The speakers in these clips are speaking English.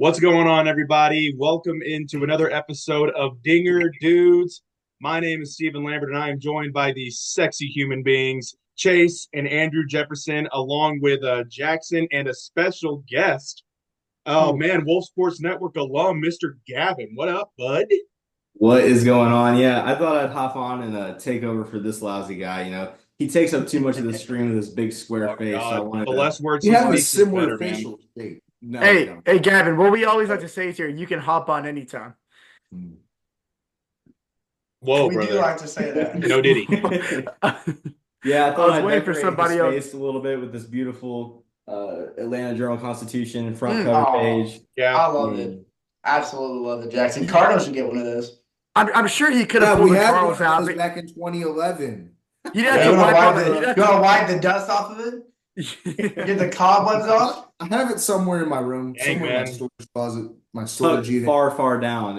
What's going on, everybody? Welcome into another episode of Dinger Dudes. My name is Stephen Lambert, and I am joined by these sexy human beings, Chase and Andrew Jefferson, along with Jackson and a special guest. Oh, Oh, man, Wolf Sports Network alum, Mr. Gavin. What up, bud? what is going on? Yeah, I thought I'd hop on and take over for this lousy guy. He takes up too much of the screen with his big square Oh, face. So I God. wanted The to. less words We he have a speaks is similar better, man. facial shape. No, we Hey, don't. hey, Gavin, what we always like to say is here, you can hop on anytime. Hmm. Whoa, We do brother. like to say that. No diddy. I Yeah, I thought was I'd waiting for decorate his somebody else. face a little bit with this beautiful Atlanta Journal-Constitution front cover Oh, page. Yeah. I love it. And Absolutely love it, Jackson. Cardinals should get one of those. I'm sure he could have Yeah, pulled we the had one Charles of out, those but back in 2011. he'd have You to Yeah. want to wipe all wipe the. the you want to wipe the dust off of it? Get the cobwebs off? I have it somewhere in my room, Dang, somewhere in my man. storage closet, my storage tucked unit. far, far down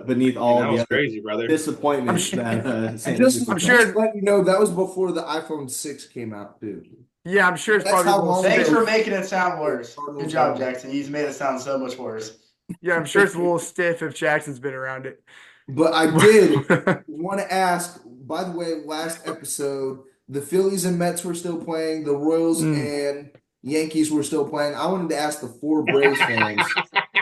beneath Man, all that the was other crazy, brother. I'm disappointment sure, that I St. Louis just has I'm been. just sure. let you know that was before the iPhone 6 came out too. Yeah, I'm sure it's That's probably a how little long Thanks ago for stiff. making it sound worse. Good Cardinals job, won. Jackson. You've made it sound so much worse. Yeah, I'm sure it's a little stiff if Jackson's been around it. But I did want to ask, by the way, last episode, the Phillies and Mets were still playing, the Royals Mm. and Yankees were still playing. I wanted to ask the four Braves fans,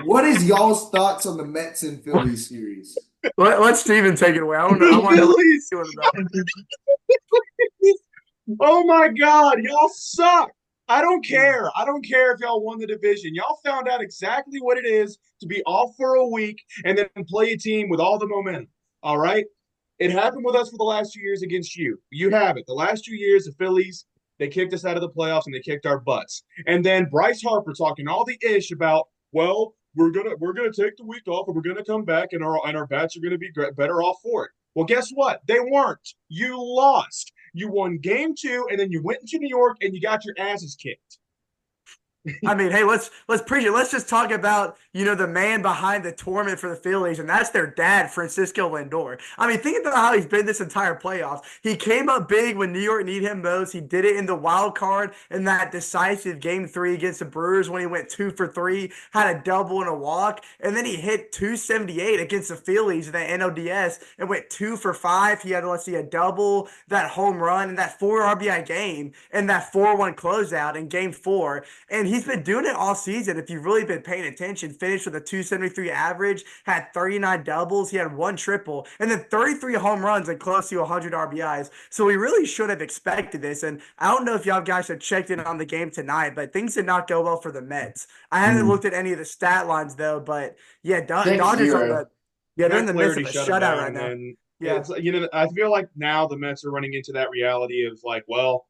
what is y'all's thoughts on the Mets and Phillies series? Let Steven take it away. I don't know. I The want to know what Phillies. he's feeling about it. Oh my God, y'all suck. I don't care. I don't care if y'all won the division. Y'all found out exactly what it is to be off for a week and then play a team with all the momentum. All right. It happened with us for the last 2 years against you. You have it. The last 2 years, the Phillies, they kicked us out of the playoffs and they kicked our butts. And then Bryce Harper talking all the ish about, well, we're gonna take the week off and we're gonna come back and our bats are gonna be better off for it. Well, guess what? They weren't. You lost. You won game 2, and then you went into New York and you got your asses kicked. I mean, hey, let's preach it. Let's just talk about the man behind the tournament for the Phillies, and that's their dad, Francisco Lindor. I mean, think about how he's been this entire playoffs. He came up big when New York needed him most. He did it in the wild card in that decisive Game 3 against the Brewers when he went 2 for 3, had a double and a walk, and then he hit 278 against the Phillies in the NLDS and went 2 for 5. He had, let's see, a double, that home run, and that 4 RBI game, and that 4-1 closeout in Game 4. And he's been doing it all season. If you've really been paying attention, finished with a 273 average, had 39 doubles, he had 1 triple, and then 33 home runs and close to 100 RBIs. So we really should have expected this. And I don't know if y'all guys have checked in on the game tonight, but things did not go well for the Mets. I haven't Hmm. looked at any of the stat lines though, but yeah, Six Dodgers are zero. they're in Matt the midst Flaherty of a shut him shutout right down, now. and Yeah. I feel like now the Mets are running into that reality of like, well,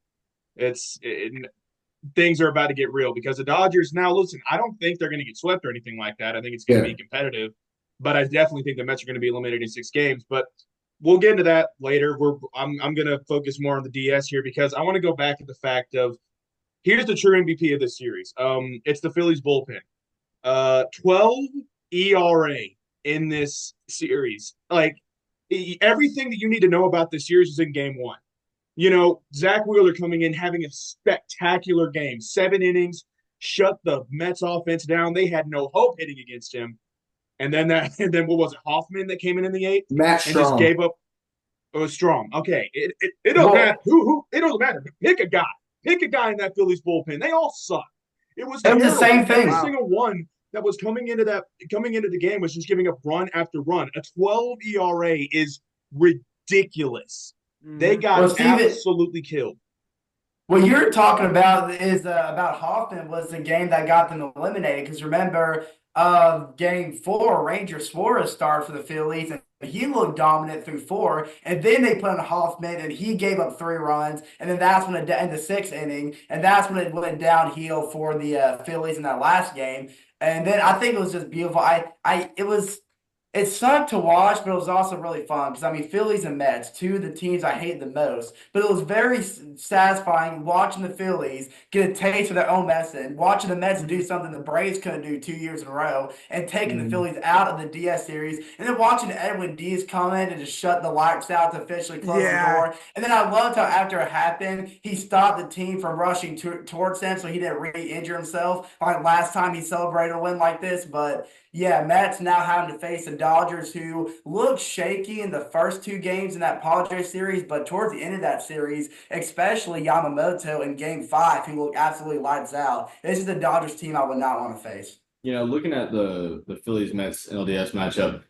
things are about to get real because the Dodgers now listen, I don't think they're going to get swept or anything like that. I think it's going to Yeah. be competitive, but I definitely think the Mets are going to be eliminated in 6 games. But we'll get into that later. I'm going to focus more on the DS here because I want to go back to the fact of here's the true MVP of this series. It's the Phillies bullpen. 12 ERA in this series. Like everything that you need to know about this series is in Game 1. Zach Wheeler coming in having a spectacular game, 7 innings, shut the Mets offense down. They had no hope hitting against him. And then what was it, Hoffman that came in the eighth Matt and just Strong. gave up. It was strong. Okay, it doesn't matter Well, who it doesn't matter. Pick a guy in that Phillies bullpen. They all suck. It was it was the terrible. same Every thing. Wow. single one that was coming into the game was just giving up run after run. A 12 ERA is ridiculous. They Hmm. Well, got Steven, absolutely killed. what you're talking about is about Hoffman was the game that got them eliminated. Because remember, Game 4, Ranger Suarez started for the Phillies, and he looked dominant through 4. And then they put on Hoffman, and he gave up 3 runs. And then that's when it in the 6th inning, and that's when it went downhill for the Phillies in that last game. And then I think it was just beautiful. It sucked to watch, but it was also really fun because I mean, Phillies and Mets, two of the teams I hate the most. But it was very satisfying watching the Phillies get a taste of their own medicine, watching the Mets do something the Braves couldn't do 2 years in a row, and taking the Mm. Phillies out of the DS series, and then watching Edwin Diaz come in and just shut the lights out to officially close the Yeah. door. And then I loved how after it happened, he stopped the team from rushing towards him so he didn't re-injure himself like last time he celebrated a win like this, but. Yeah, Mets now having to face the Dodgers, who looked shaky in the first two games in that Padres series, but towards the end of that series, especially Yamamoto in Game 5, who looked absolutely lights out. This is the Dodgers team I would not want to face. Looking at the Phillies Mets NLDS matchup,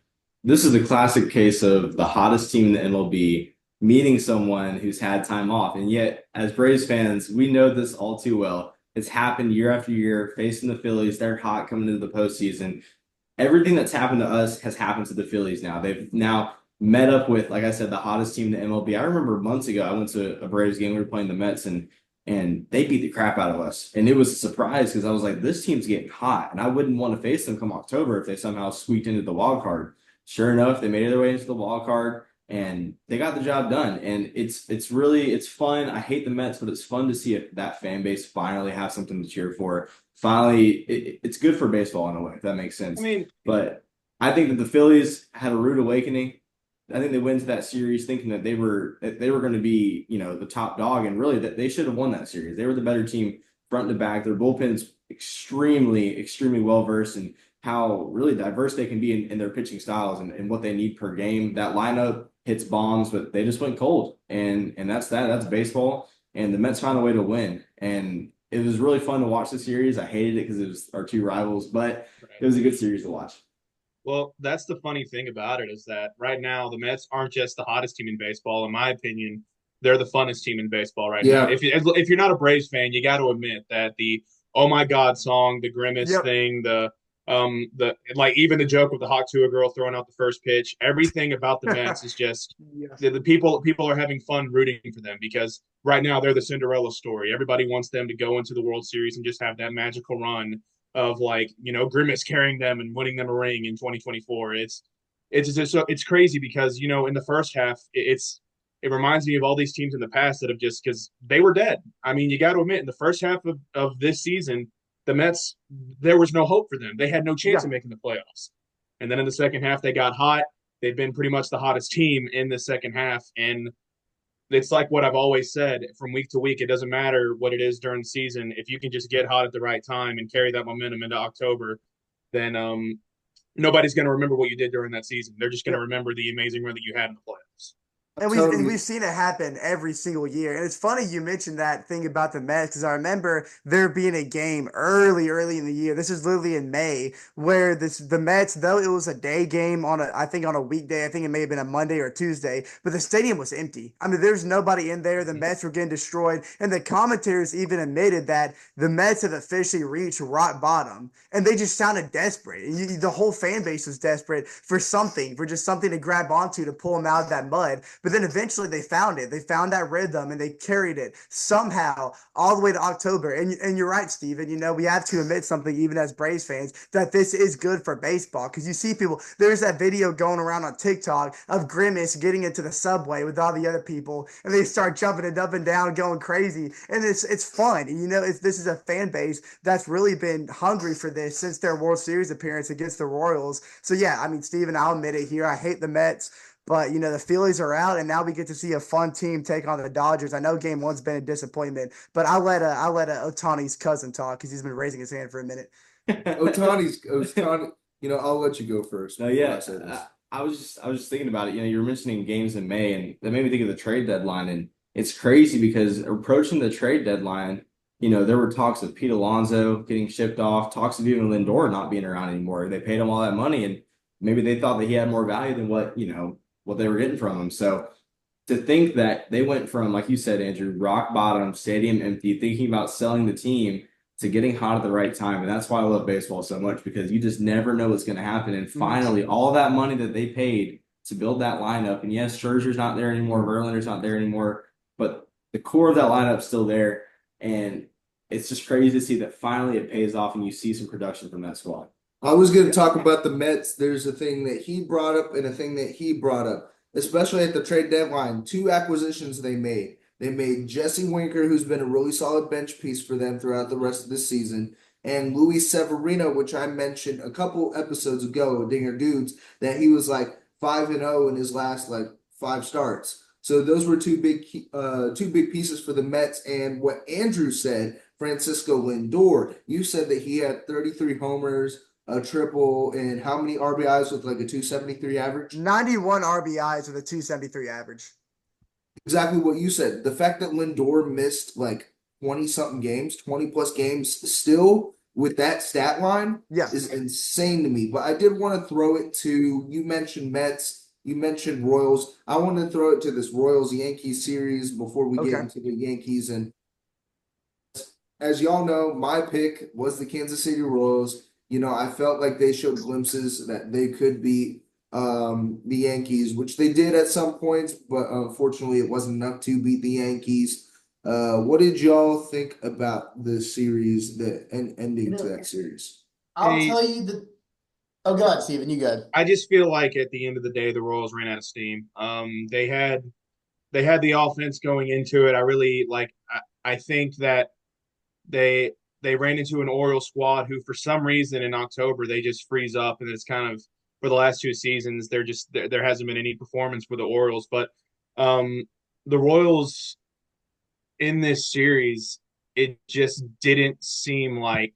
this is the classic case of the hottest team in the MLB meeting someone who's had time off. And yet, as Braves fans, we know this all too well. It's happened year after year, facing the Phillies. They're hot coming into the postseason. Everything that's happened to us has happened to the Phillies now. They've now met up with, like I said, the hottest team in the MLB. I remember months ago, I went to a Braves game. We were playing the Mets, and they beat the crap out of us. And it was a surprise because I was like, this team's getting hot, and I wouldn't want to face them come October if they somehow squeaked into the wild card. Sure enough, they made their way into the wild card, and they got the job done. And it's fun. I hate the Mets, but it's fun to see that fan base finally have something to cheer for. Finally, it's good for baseball in a way, if that makes I sense. mean, But I think that the Phillies had a rude awakening. I think they went to that series thinking that they were going to be, the top dog, and really that they should have won that series. They were the better team front to back. Their bullpen's extremely, extremely well versed in how really diverse they can be in their pitching styles and what they need per game. That lineup hits bombs, but they just went cold, and that's that. That's baseball, and the Mets found a way to win, and it was really fun to watch the series. I hated it because it was our two rivals, but it was a good series to watch. well, that's the funny thing about it is that right now the Mets aren't just the hottest team in baseball. In my opinion, they're the funnest team in baseball right now. Yeah. If you're not a Braves fan, you got to admit that the "Oh My God" song, the Grimace Yep. thing, the like even the joke of the Hawk Tuah girl throwing out the first pitch, everything about the Mets is just Yes. the people are having fun rooting for them because right now they're the Cinderella story. Everybody wants them to go into the World Series and just have that magical run of like Grimace carrying them and winning them a ring in 2024. It's crazy because in the first half it reminds me of all these teams in the past that have just because they were dead. I mean, you got to admit in the first half of this season, the Mets there was no hope for them. They had no chance Yeah. of making the playoffs. And then in the second half, they got hot. They've been pretty much the hottest team in the second half, and it's like what I've always said from week to week. It doesn't matter what it is during the season. If you can just get hot at the right time and carry that momentum into October, then nobody's going to remember what you did during that season. They're just going to Yep. remember the amazing run that you had in the playoffs. And Totally. we've seen it happen every single year. And it's funny you mentioned that thing about the Mets because I remember there being a game early in the year. This is literally in May where the Mets, though it was a day game I think on a weekday, I think it may have been a Monday or Tuesday, but the stadium was empty. I mean, there's nobody in there. The Mets were getting destroyed, and the commentators even admitted that the Mets have officially reached rock bottom, and they just sounded desperate. The whole fan base was desperate for just something to grab onto to pull them out of that mud. But then eventually they found it. They found that rhythm and they carried it somehow all the way to October. And you're right, Steven. We have to admit something, even as Braves fans, that this is good for baseball. Because you see people, there's that video going around on TikTok of Grimace getting into the subway with all the other people, and they start jumping it up and down, going crazy. And it's fun. This is a fan base that's really been hungry for this since their World Series appearance against the Royals. So yeah, I mean, Steven, I'll admit it here. I hate the Mets. But the Phillies are out, and now we get to see a fun team take on the Dodgers. I know Game 1's been a disappointment, but I'll let Otani's cousin talk because he's been raising his hand for a minute. Otani, I'll let you go first. No, before yeah, I say this. I was just thinking about it. You were mentioning games in May, and that made me think of the trade deadline. And it's crazy because approaching the trade deadline, there were talks of Pete Alonso getting shipped off, talks of even Lindor not being around anymore. They paid him all that money, and maybe they thought that he had more value than what they were getting from him. So to think that they went from, like you said, Andrew, rock bottom, stadium empty, thinking about selling the team to getting hot at the right time. And that's why I love baseball so much because you just never know what's going to happen. And finally, all that money that they paid to build that lineup, and yes, Scherzer's not there anymore, Verlander's not there anymore, but the core of that lineup's still there. And it's just crazy to see that finally it pays off and you see some production from that squad. I was going to talk about the Mets. There's a thing that he brought up and a thing that he brought up, especially at the trade deadline. Two acquisitions they made. They made Jesse Winker, who's been a really solid bench piece for them throughout the rest of the season, and Luis Severino, which I mentioned a couple episodes ago, Dinger Dudes, that he was like 5-0 in his last like five starts. So those were two big pieces for the Mets. And what Andrew said, Francisco Lindor, you said that he had 33 homers, a triple, and how many RBIs with like a 273 average? 91 RBIs with a 273 average. Exactly what you said. The fact that Lindor missed like 20 something games, 20 plus games still with that stat line Yeah. is insane to me. But I did want to throw it to you mentioned Mets, you mentioned Royals. I wanted to throw it to this Royals Yankees series before we get Okay. into the Yankees. And as y'all know, my pick was the Kansas City Royals. You know, I felt like they showed glimpses that they could beat the Yankees, which they did at some points, but unfortunately, it wasn't enough to beat the Yankees. What did y'all think about the series, the ending to that series? I'll tell you the. Oh, go ahead, Steven. You good? I just feel like at the end of the day, the Royals ran out of steam. They had the offense going into it. I really like. I think that they they ran into an Orioles squad who, for some reason, in October they just freeze up, and it's kind of for the last two seasons there hasn't been any performance for the Orioles. But um, the Royals in this series, it just didn't seem like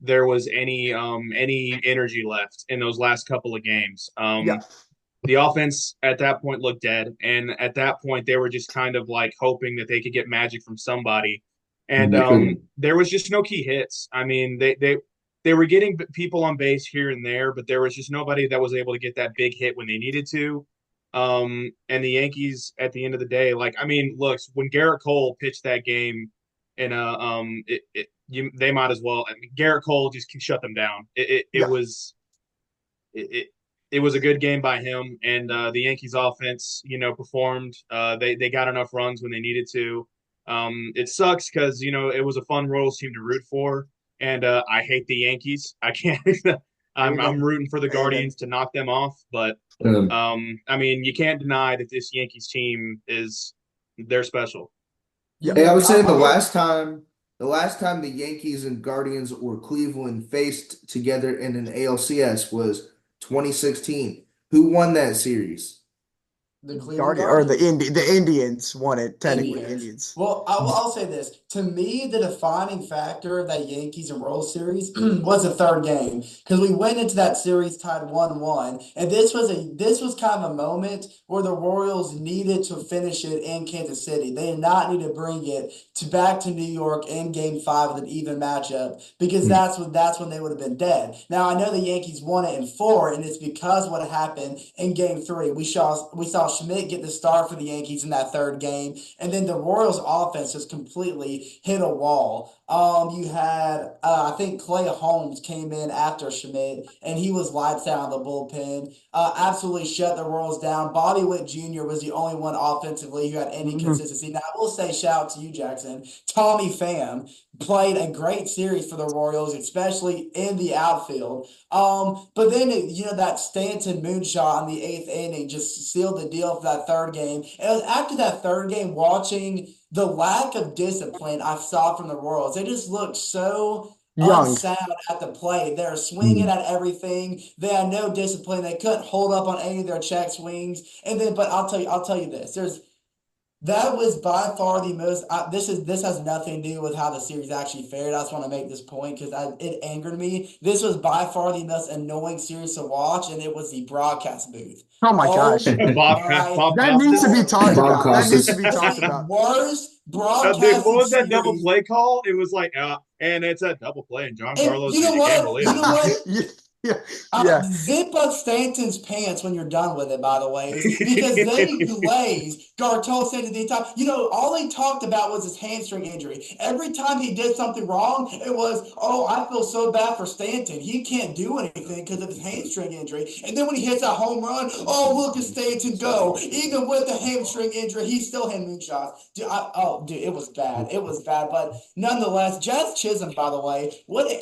there was any energy left in those last couple of games. Yeah. The offense at that point looked dead, and at that point they were just kind of like hoping that they could get magic from somebody. And They couldn't. there was just no key hits. I mean, they were getting people on base here and there, but there was just nobody that was able to get that big hit when they needed to. And the Yankees, at the end of the day, like I mean, look, when Garrett Cole pitched that game, in a they might as well. I mean, Garrett Cole just can shut them down. Yeah. It, it was a good game by him, and the Yankees offense, performed. They got enough runs when they needed to. It sucks because it was a fun Royals team to root for, and I hate the Yankees. I can't. I'm Amen. rooting for the Amen. Guardians to knock them off, but I mean, you can't deny that this Yankees team they're special. Yeah. Hey, I would say the last time the Yankees and Guardians or Cleveland faced together in an ALCS was 2016. Who won that series? The Cleveland Guardian or Guardians. the Indians won it technically. Indians. Indians. Well, I'll say this. To me, the defining factor of that Yankees and Royals series was the third game because we went into that series tied 1-1, and this was kind of a moment where the Royals needed to finish it in Kansas City. They did not need to bring it back to New York in Game 5 with an even matchup because that's when they would have been dead. Now I know the Yankees won it in 4, and it's because what happened in Game 3. We saw Schmidt get the start for the Yankees in that third game, and then the Royals offense just completely hit a wall. You had I think Clay Holmes came in after Schmidt, and he was lights out in the bullpen. Absolutely shut the Royals down. Bobby Witt Jr. was the only one offensively who had any consistency. Now I will say shout out to you, Jackson. Tommy Pham played a great series for the Royals, especially in the outfield. But then that Stanton moonshot in the eighth inning just sealed the deal for that third game. And it was after that third game, watching the lack of discipline I saw from the Royals. They just looked so Young. unsound at the plate. They're swinging at everything. They had no discipline. They couldn't hold up on any of their check swings. And then, but I'll tell you this. That was by far the most. This has nothing to do with how the series actually fared. I just want to make this point because it angered me. This was by far the most annoying series to watch, and it was the broadcast booth. Oh my gosh. Bob That needs to be Costas. talked Bob about. That needs to Costas. be It's talked the about. worst Dude, broadcasting what was that double series. play call? It was like, and it's a double play, and John And Carlos you know can't what? believe You it. know what? Yeah. Yeah, yeah. Zip up Stanton's pants when you're done with it, by the way, because they glaze Gartol Stanton the entire. All they talked about was his hamstring injury. Every time he did something wrong, it was, oh, I feel so bad for Stanton. He can't do anything because of his hamstring injury. And then when he hits a home run, oh, look at Stanton go. Even with the hamstring injury, he's still hitting moonshots. Dude, it was bad. It was bad. But nonetheless, Jazz Chisholm, by the way, what an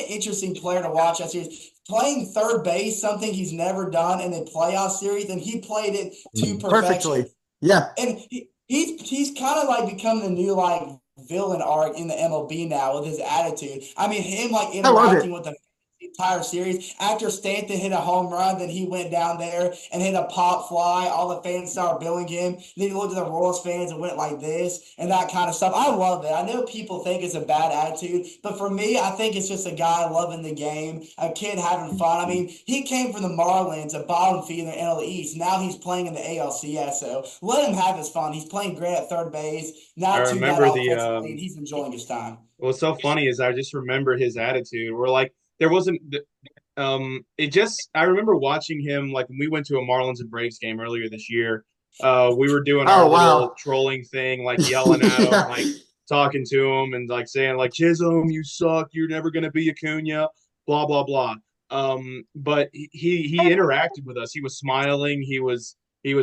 interesting player to watch. I see playing third base, something he's never done in a playoff series, and he played it to perfection. Perfectly. Yeah. And he's kind of like become the new like villain arc in the MLB now with his attitude. I mean, him like I love interacting it. with the entire series. After Stanton hit a home run, then he went down there and hit a pop fly. All the fans started billing him. Then he looked at the Royals fans and went like this and that kind of stuff. I love it. I know people think it's a bad attitude, but for me, I think it's just a guy loving the game, a kid having fun. I mean, he came from the Marlins, a bottom feeder in the NL East. Now he's playing in the ALCS, so let him have his fun. He's playing great at third base, I not too bad remember the offensively, and he's enjoying his time. what's so funny is I just remember his attitude. We're like there wasn't it just I remember watching him like when we went to a Marlins and Braves game earlier this year. We were doing our Oh, little wow. trolling thing, like yelling at him, Yeah. like talking to him, and like saying like Chisholm, you suck, you're never gonna be Acuna, blah blah blah. But he interacted with us. He was smiling. He was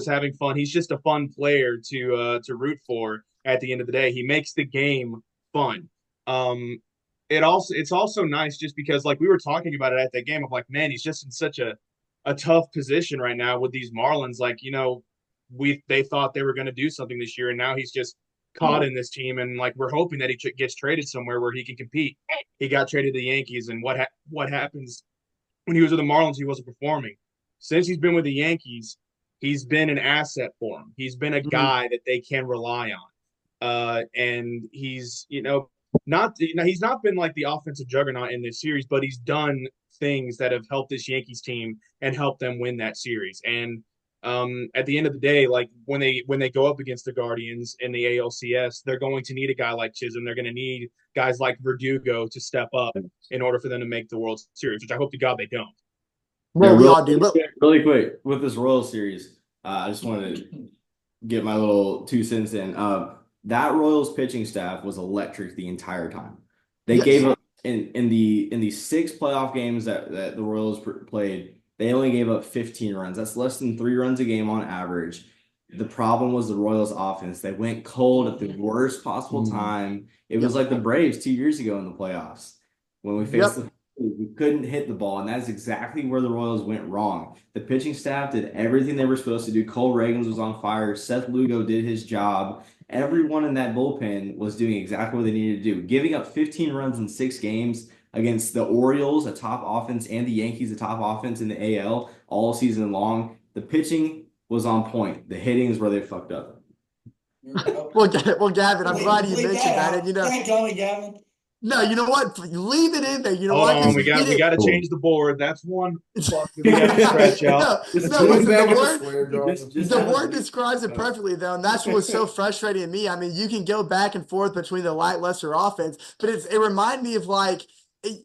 having fun. He's just a fun player to root for. At the end of the day, he makes the game fun. Um, it's also nice just because like we were talking about it at that game of like man he's just in such a tough position right now with these Marlins like they thought they were going to do something this year and now he's just caught in this team and like we're hoping that he gets traded somewhere where he can compete. He got traded to the Yankees and what happens when he was with the Marlins he wasn't performing. Since he's been with the Yankees he's been an asset for him. He's been a Mhm. guy that they can rely on. And he's not he's not been like the offensive juggernaut in this series, but he's done things that have helped this Yankees team and helped them win that series. And at the end of the day, like when they go up against the Guardians in the ALCS, they're going to need a guy like Chisholm. They're going to need guys like Verdugo to step up in order for them to make the World Series, which I hope to God they don't. Yeah, Well, we all do. But really quick with this Royal series, I just wanted to get my little 2 cents in. That Royals pitching staff was electric the entire time. They gave yes. up in the 6 playoff games that the Royals played. They only gave up 15 runs. That's less than 3 runs a game on average. The problem was the Royals offense. They went cold at the worst possible time. It was Yep. like the Braves 2 years ago in the playoffs when we faced Yep. we couldn't hit the ball, and that's exactly where the Royals went wrong. The pitching staff did everything they were supposed to do. Cole Reagans was on fire. Seth Lugo did his job. Everyone in that bullpen was doing exactly what they needed to do. Giving up 15 runs in 6 games against the Orioles, a top offense, and the Yankees, a top offense in the AL all season long. The pitching was on point. The hitting is where they fucked up. Well, Gavin, I'm glad you Bleep mentioned that that. out. And Thank going, Gavin. no, you know what? Leave it in there. You know Hold what? on, Because we he got we did. got to Cool. change the board. That's one fuck that we have to Yeah. scratch out. No, Just no. put Put it it Listen, back the in the word. square, dog. Just The have word it. describes it perfectly, though, and that's what was so frustrating to me. I mean, you can go back and forth between the lackluster offense, but it reminded me of like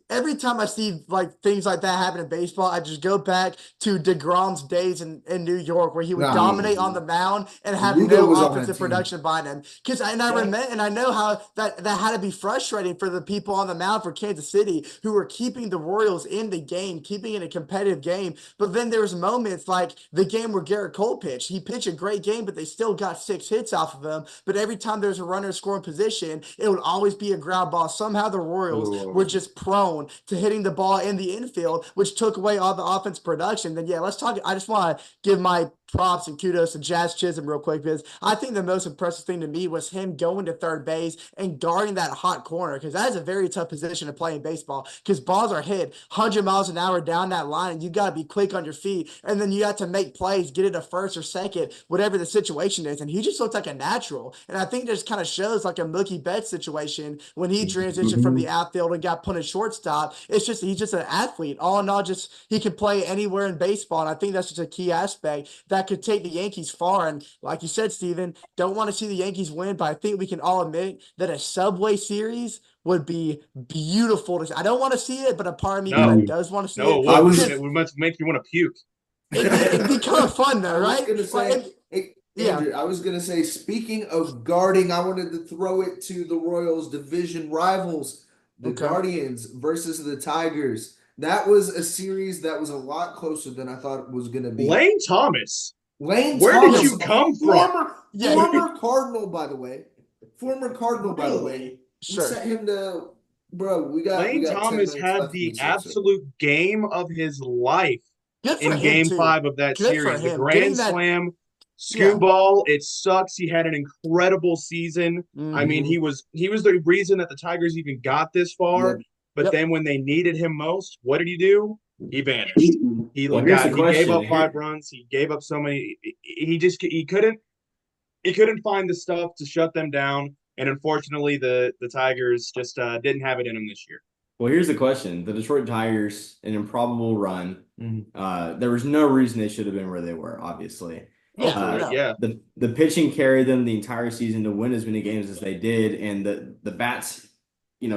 every time I see like things like that happen in baseball, I just go back to DeGrom's days in New York, where he would Nah, dominate on the mound and have Lugo no was on that offensive team. production behind him. Because I remember, and I know how that had to be frustrating for the people on the mound for Kansas City who were keeping the Royals in the game, keeping it a competitive game. But then there was moments like the game where Garrett Cole pitched. He pitched a great game, but they still got 6 hits off of him. But every time there's a runner scoring position, it would always be a ground ball. Somehow the Royals were just prone to hitting the ball in the infield, which took away all the offense production. Then yeah, let's talk. I just want to give my props and kudos to Jazz Chisholm real quick, because I think the most impressive thing to me was him going to third base and guarding that hot corner, because that is a very tough position to play in baseball, because balls are hit 100 miles an hour down that line and you got to be quick on your feet, and then you have to make plays, get it to first or second, whatever the situation is. And he just looked like a natural, and I think this kind of shows like a Mookie Betts situation when he transitioned from the outfield and got put in shortstop. It's just he's just an athlete. All in all, just he can play anywhere in baseball, and I think that's just a key aspect that that could take the Yankees far. And like you said, Steven, don't want to see the Yankees win, but I think we can all admit that a Subway Series would be beautiful to see. I don't want to see it, but a part of me kind of No, does want to see no, it it I would. was because It would much make you want to puke. it'd be kind of fun though, I was right? gonna say, hey, Yeah. Andrew, I was gonna say, speaking of guarding, I wanted to throw it to the Royals division rivals, the Okay. Guardians versus the Tigers. That was a series that was a lot closer than I thought it was gonna be. Lane Thomas, Lane where did Thomas, you come from? former Cardinal, by the way. Former Cardinal, by the way. We Sure. sent him to, bro. We got Lane 10 Thomas minutes had left in the this episode. absolute game of his life Good for in him Game too. 5 of that Good for series. The him. grand Getting that. slam, Yeah. skoo ball. It sucks. He had an incredible season. I mean, Mhm. he was the reason that the Tigers even got this far. Yep. But Yep. then when they needed him most, what did he do? He vanished. Well, here's the He gave question. up 5 runs. He gave up so many. He couldn't find the stuff to shut them down. And unfortunately, the Tigers just didn't have it in them this year. Well, here's the question. The Detroit Tigers, an improbable run. Mhm. There was no reason they should have been where they were, obviously. Yeah. No. Yeah. The pitching carried them the entire season to win as many games as they did, and the bats,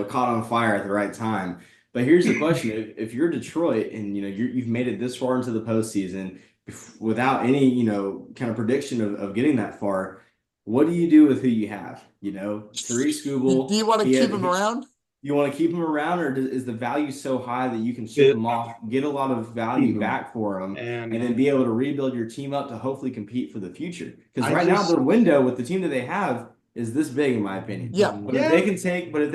caught on fire at the right time. But here's the question: if you're Detroit and you've made it this far into the postseason without any kind of prediction of getting that far, what do you do with who you have? Tariq Skubal. Do you want to keep him around? You want to keep him around, or is the value so high that you can ship him off, get a lot of value back for him, and then be able to rebuild your team up to hopefully compete for the future? Because right now their window with the team that they have is this big, in my opinion. Yeah. But if they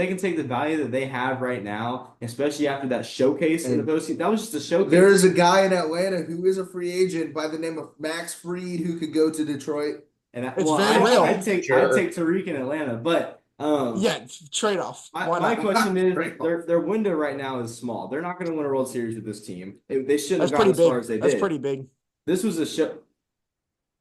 can take the value that they have right now, especially after that showcase in the postseason, that was just a showcase. There is a guy in Atlanta who is a free agent by the name of Max Fried who could go to Detroit. And It's very real. I'd take Tariq in Atlanta, but yeah, trade off. My question is, their window right now is small. They're not going to win a World Series with this team. They shouldn't have gotten as far as they did. That's pretty big. This was a show.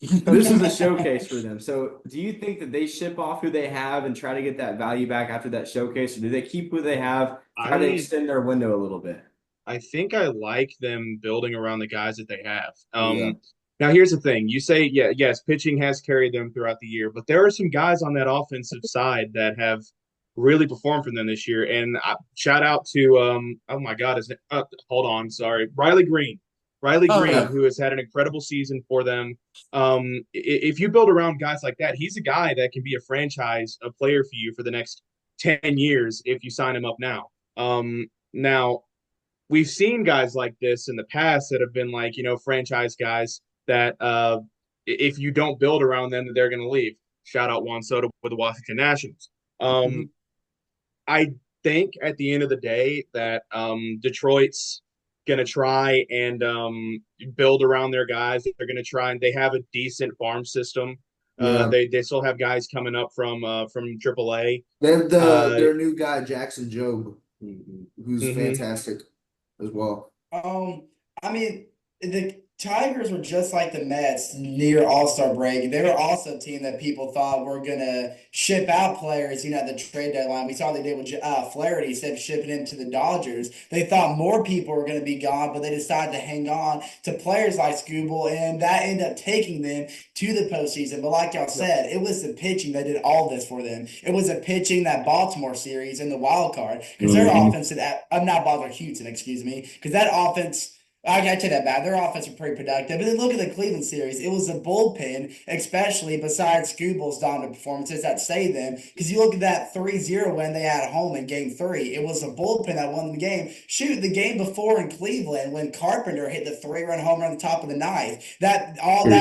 This is a showcase for them. So, do you think that they ship off who they have and try to get that value back after that showcase, or do they keep who they have, try to extend their window a little bit? I think I like them building around the guys that they have. Yeah. Now, here's the thing. You say, yes, pitching has carried them throughout the year, but there are some guys on that offensive side that have really performed for them this year. And shout out to, oh my God, hold on, sorry, Riley Green. Who has had an incredible season for them. If you build around guys like that, he's a guy that can be a player for you for the next 10 years if you sign him up now. Now, we've seen guys like this in the past that have been like, franchise guys that if you don't build around them, they're going to leave. Shout out Juan Soto with the Washington Nationals. I think at the end of the day that Detroit's going to try and build around their guys. They're going to try, and they have a decent farm system. They still have guys coming up from AAA. They have their new guy Jackson Jobe, who's fantastic as well. I mean, the Tigers were just like the Mets near All-Star break. They were also a team that people thought were gonna ship out players, at the trade deadline. We saw what they did with Flaherty instead of shipping him to the Dodgers. They thought more people were gonna be gone, but they decided to hang on to players like Skubal, and that ended up taking them to the postseason. But like y'all said, it was the pitching that did all this for them. It was the pitching that Baltimore series in the wild card, because their offense I'm not Baltimore Houston, excuse me, because that offense. I take that back. Their offense was pretty productive. But then look at the Cleveland series. It was the bullpen, especially besides Skubal's dominant performances, that saved them. Because you look at that 3-0 win they had at home in Game 3. It was the bullpen that won the game. Shoot, the game before in Cleveland when Carpenter hit the 3-run homer on the top of the ninth. That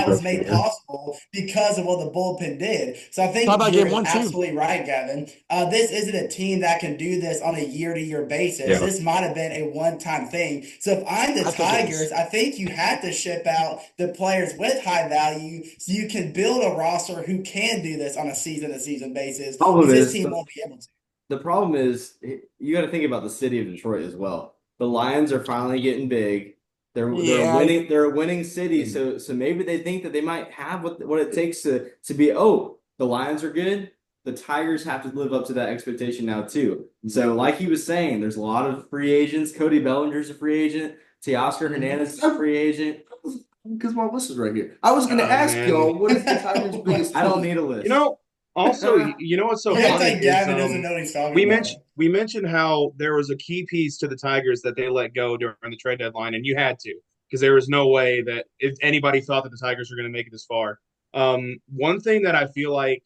was made possible because of what the bullpen did. So I think you're absolutely right, Gavin. This isn't a team that can do this on a year-to-year basis. Yeah. This might have been a one-time thing. So if I'm the Tigers, I think you have to ship out the players with high value so you can build a roster who can do this on a season-to-season basis. This team won't be able to. The problem is you got to think about the city of Detroit as well. The Lions are finally getting big. They're winning. They're a winning city, so maybe they think that they might have what it takes to be. Oh, the Lions are good. The Tigers have to live up to that expectation now too. So, like he was saying, there's a lot of free agents. Cody Bellinger's a free agent. Teoscar Hernandez is a free agent. Because my list is right here. I was going to Oh, ask man. y'all, what is the Tigers' biggest I don't team? need a list. Also, you know what's so You act funny like is Gavin doesn't know what he's talking we about. mentioned how there was a key piece to the Tigers that they let go during the trade deadline, and you had to because there was no way that if anybody thought that the Tigers were going to make it this far. One thing that I feel like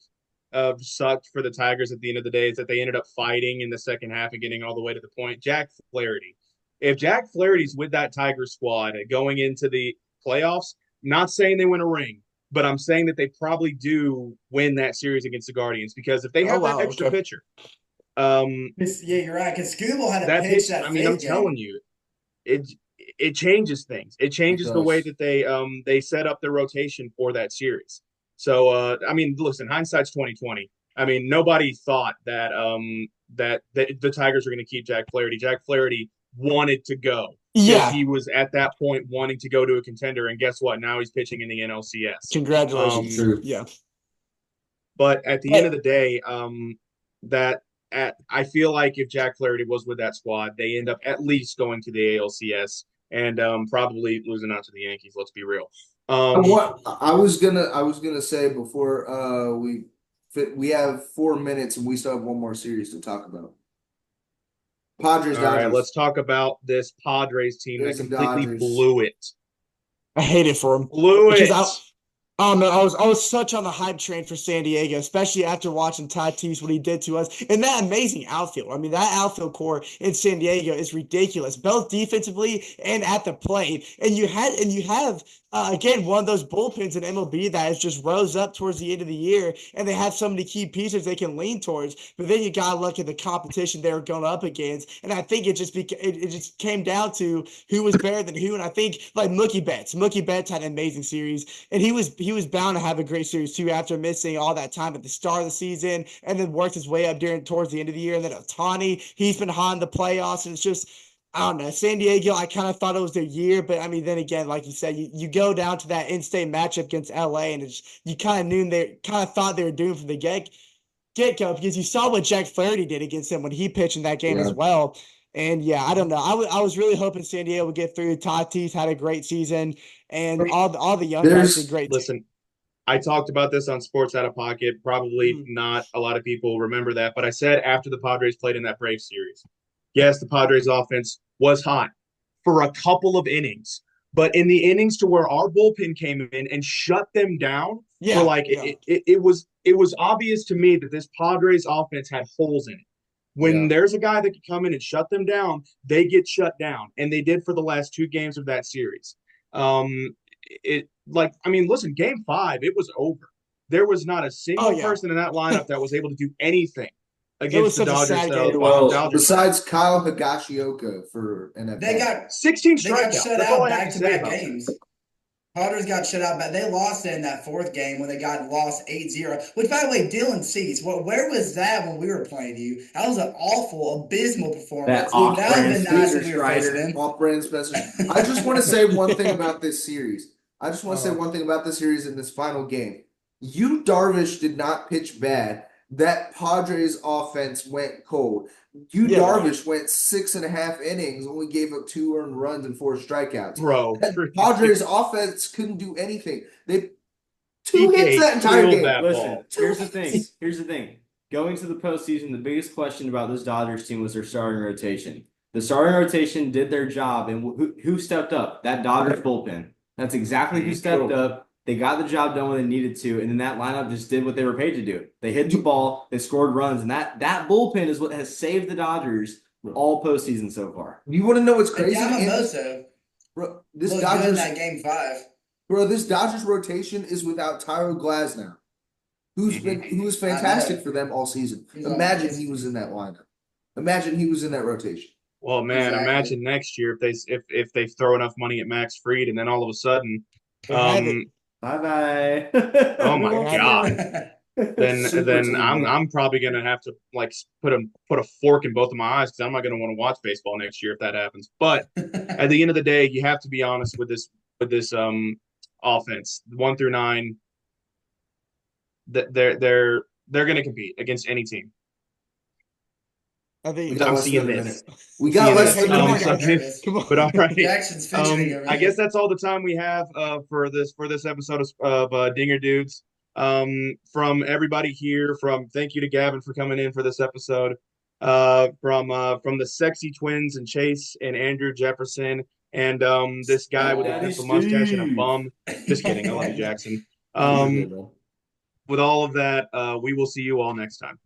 sucked for the Tigers at the end of the day is that they ended up fighting in the second half and getting all the way to the point. Jack Flaherty. If Jack Flaherty's with that Tiger squad going into the playoffs, not saying they win a ring, but I'm saying that they probably do win that series against the Guardians because if they Oh, have that wow, extra okay. pitcher, Yeah, you're right. Because Scooble had to that pitch pitch, that I mean, I'm fifth game. telling you, it it changes things. It It changes the way does. that they set up their rotation for that series. So I mean, listen, hindsight's 2020. I mean, nobody thought that the Tigers were going to keep Jack Flaherty. Jack Flaherty wanted to go because Yeah, he was at that point wanting to go to a contender, and guess what? Now he's pitching in the NLCS. congratulations. True. Yeah. But at the end of But the day, that I feel like if Jack Flaherty was with that squad, they end up at least going to the ALCS and probably losing out to the Yankees. Let's be real. I was gonna say before we have 4 minutes and we still have one more series to talk about. Padres All right, Dodgers. let's talk about this Padres team that There's the completely Dodgers. blew it. I hate it for him Blew because it. man, I was such on the hype train for San Diego, especially after watching Tatis what he did to us and that amazing outfield. I mean, that outfield core in San Diego is ridiculous, both defensively and at the plate. And you have again one of those bullpens in MLB that has just rose up towards the end of the year, and they have so many key pieces they can lean towards. But then you gotta look at the competition they were going up against, and I think it just came down to who was better than who. And I think like Mookie Betts had an amazing series, and he was bound to have a great series too after missing all that time at the start of the season, and then worked his way up during towards the end of the year. And then Otani, he's been hot in the playoffs, and it's just I don't know. San Diego, I kind of thought it was their year, but I mean, then again, like you said, you go down to that in-state matchup against LA, and you kind of knew they kind of thought they were doomed from the get go because you saw what Jack Flaherty did against them when he pitched in that game Yeah. as well. And yeah, I don't know. I was really hoping San Diego would get through. Tatis had a great season, and all the young guys did There's great too. Listen, I talked about this on Sports Out of Pocket. Probably Mhm. not a lot of people remember that, but I said after the Padres played in that Braves series, yes, the Padres offense was hot for a couple of innings, but in the innings to where our bullpen came in and shut them down for Yeah, like yeah. it was obvious to me that this Padres offense had holes in it. When yeah. there's a guy that can come in and shut them down, they get shut down, and they did for the last two games of that series. It like I mean, listen, game five, it was over. There was not a Oh single yeah. person in that lineup that was able to do anything It was against the such a Dodgers sad game to watch. well, Dodgers lineup. besides Kyle Higashioka for They NFL. got 16 they got strikeouts. shut That's all out I have to back to say back about that. games. Padres got shut out, but they lost in that fourth game when they got lost 8-0. Which, by the way, Dylan Cease, where was that when we were playing you? That was an awful, abysmal That performance. That would have off-brand been nice Spencer when we were facing Strider. him. Off-brand Spencer. I just want to say one thing about this series. I just want to say Uh, one thing about this series in this final game. You Darvish did not pitch bad. That Padres offense went cold. You yeah, right. Darvish went 6.5 innings, only gave up 2 earned runs and 4 strikeouts. Bro, That Padres offense couldn't do anything. They two hits EK that entire killed game. that Listen, ball. here's the thing. Here's the thing. Going to the postseason, the biggest question about this Dodgers team was their starting rotation. The starting rotation did their job, and who stepped up? That Dodgers bullpen. That's exactly who stepped up. They got the job done when they needed to, and then that lineup just did what they were paid to do. They hit the ball, they scored runs, and that bullpen is what has saved the Dodgers all postseason so far. You want to know what's And crazy? Yamamoto Bro, this looked good in Dodgers, that game 5. bro, this Dodgers rotation is without Tyler Glasnow, who was fantastic for them all season. He's Imagine awesome. he was in that lineup. Imagine he was in that rotation. Well, man, Exactly. imagine next year if they throw enough money at Max Fried and then all of a sudden, They have it. Bye-bye. oh Who my wants God, it? then Super then team, I'm bro. I'm probably gonna have to like put a fork in both of my eyes because I'm not gonna want to watch baseball next year if that happens. But at the end of the day, you have to be honest with this offense 1 through 9. That they're gonna compete against any team. I think We got I'm less seeing than a this. minute. We got less Seeing than a this. minute. Come on. But all right. Jackson's fidgeting over I there. guess that's all the time we have for this episode of Dinger Dudes. From everybody here, thank you to Gavin for coming in for this episode. From the sexy twins and Chase and Andrew Jefferson and this guy with a Daddy pencil mustache and a Steve. bum. Just kidding. I love you, Jackson. Have a good day, bro. With all of that, we will see you all next time.